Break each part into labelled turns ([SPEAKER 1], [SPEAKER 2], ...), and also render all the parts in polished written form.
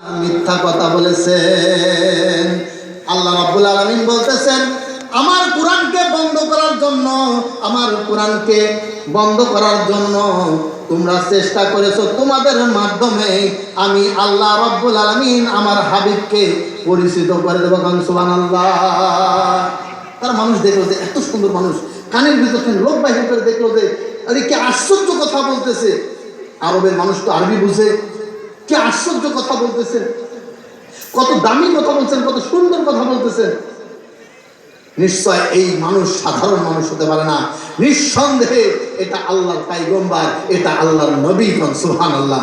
[SPEAKER 1] মিথ্যা কথা বলেছেন। আল্লাহ রাব্বুল আলামিন বলতেছেন, আমার কোরআনকে বন্ধ করার জন্য, আমার কোরআনকে বন্ধ করার জন্য তোমরা চেষ্টা করেছো। তোমাদের মাধ্যমে আমি আল্লাহ রাব্বুল আলামিন আমার হাবিবকে পরিচিত করে দেব। সুবহানাল্লাহ। তার মানুষ দেখলো যে এত সুন্দর মানুষ, কানের ভিতরে লোক বাহির করে দেখলো যে আরে কি আশ্চর্য কথা বলতেছে। আরবের মানুষ তো আরবি বুঝে, কি আশ্চর্য কথা বলতেছেন, কত দামি কথা বলছেন, কত সুন্দর কথা বলতেছেন। নিশ্চয় এই মানুষ সাধারণ মানুষ হতে পারে না, নিঃসন্দেহে এটা আল্লাহর পয়গম্বর, এটা আল্লাহর নবী। সুবহানাল্লাহ।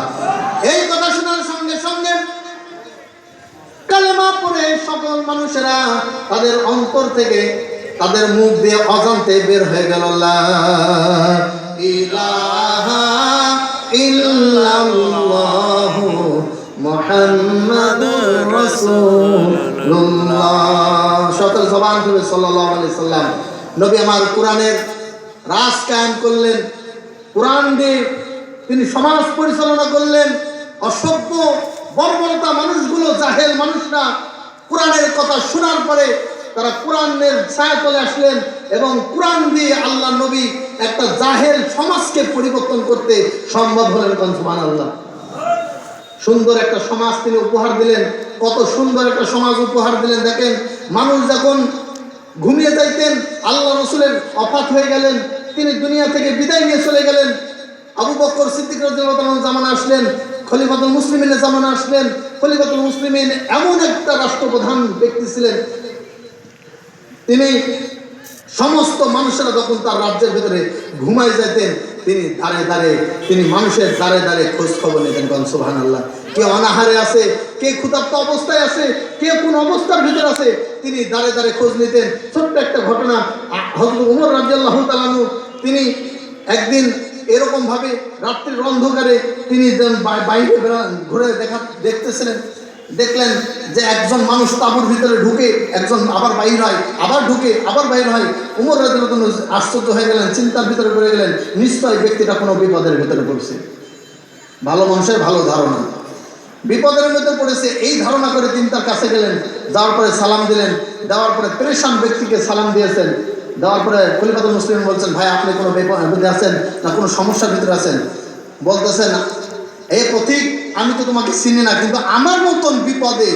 [SPEAKER 1] এই কথা শোনার সঙ্গে সঙ্গে কালেমা পড়ে সকল মানুষেরা তাদের অন্তর থেকে, তাদের মুখ দিয়ে অজান্তে বের হয়ে গেল লা ইলাহা ইল্লাল্লাহু মুহাম্মাদুর রাসূলুল্লাহ। সকল জবান থেকে সাল্লাল্লাহু আলাইহি সাল্লাম নবী আমার কোরআনের রাজ কায়েম করলেন। কোরআন দিয়ে তিনি সমাজ পরিচালনা করলেন। অসভ্য বর্বরতা মানুষগুলো, জাহেল মানুষরা কোরআনের কথা শোনার পরে তারা কোরআনের ছায়াতলে আসলেন এবং কোরআন দিয়ে আল্লাহ নবী একটা জাহেল সমাজকে পরিবর্তন করতে সম্ভব হলেন। সুবহানাল্লাহ। সুন্দর একটা সমাজ তিনি উপহার দিলেন। কত সুন্দর একটা সমাজ উপহার দিলেন দেখেন। মানুষ যখন ঘুমিয়ে যাইতেন, আল্লাহ রসুলের ওফাত হয়ে গেলেন, তিনি দুনিয়া থেকে বিদায় নিয়ে চলে গেলেন। আবু বকর সিদ্দিক রাদিয়াল্লাহু তাআলা জামানা আসলেন, খলিফাতুল মুসলিমিনের জামানা আসলেন। খলিফাতুল মুসলিমিন এমন একটা রাষ্ট্রপ্রধান ব্যক্তি ছিলেন, তিনি সমস্ত মানুষেরা যখন তার রাজ্যের ভিতরে ঘুমাই যেতেন, তিনি দাঁড়ে দাঁড়ে, তিনি মানুষের দাঁড়ে দাঁড়ে খোঁজ খবর নিতেন। সুবহানাল্লাহ। কে অনাহারে আছে, কে ক্ষুধার্ত অবস্থায় আছে, কে কোন অবস্থার ভিতরে আছে, তিনি দাঁড়ে দাঁড়ে খোঁজ নিতেন। ছোট্ট একটা ঘটনা, হযরত ওমর রাদিয়াল্লাহু তাআলা আনহু তিনি একদিন এরকম ভাবে রাত্রির অন্ধকারে তিনি বাইরে ঘুরে দেখতেছিলেন। দেখলেন যে একজন মানুষ তাঁবুর ভিতরে ঢুকে, একজন আবার বাইর হয়, আবার ঢুকে, আবার বাইর হয়। ওমর রাদিয়াল্লাহু তাআলা আশ্চর্য হয়ে গেলেন, চিন্তার ভিতরে পড়ে গেলেন, নিশ্চয় ব্যক্তিটা কোনো বিপদের ভিতরে পড়ছে। ভালো মানুষের ভালো ধারণা, বিপদের ভিতরে পড়েছে এই ধারণা করে তিনি তার কাছে গেলেন। যাওয়ার পরে সালাম দিলেন, দেওয়ার পরে পেরেশান ব্যক্তিকে সালাম দিয়েছেন। দেওয়ার পরে খলিফাতুল মুসলিম বলছেন, ভাই আপনি কোনো বিপদে আছেন না, কোনো সমস্যার ভিতরে আছেন? বলতেছেন, এই পথিক, আমি তো তোমাকে চিনি না, কিন্তু আমার মতন বিপদে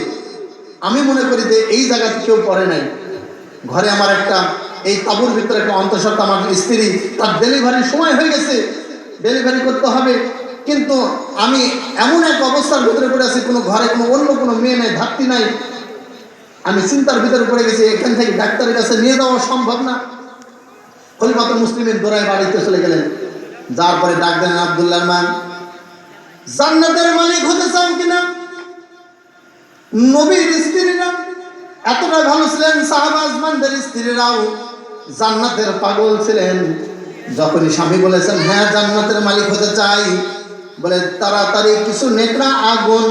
[SPEAKER 1] আমি মনে করি যে এই জায়গাতে কেউ পড়ে নাই। ঘরে আমার একটা, এই তাঁবুর ভিতরে একটা অন্তঃসত্ত্বা, আমার স্ত্রী, তার ডেলিভারির সময় হয়ে গেছে, ডেলিভারি করতে হবে, কিন্তু আমি এমন এক অবস্থার ভিতরে পড়ে আছি, কোনো ঘরে কোনো অন্য কোনো মেয়ে নাই, ধাত্রী নাই, আমি চিন্তার ভিতরে পড়ে গেছি, এখান থেকে ডাক্তারের কাছে নিয়ে যাওয়া সম্ভব না। খলিফাতুল মুসলিমিন দৌড়ায় বাড়িতে চলে গেলেন। যার পরে ডাক দেন, আব্দুল্লাহর মা, জান্নাতের মালিক হতে চাও কিনা? নবীর স্ত্রীরা এতটা ভালো ছিলেন, সাহাবা আজমানদের স্ত্রীরাও জান্নাতের পাগল ছিলেন। যখনই স্বামী বলেছেন হ্যাঁ জান্নাতের মালিক হতে চাই, বলে তাড়াতাড়ি কিছু নেকড়া আগুন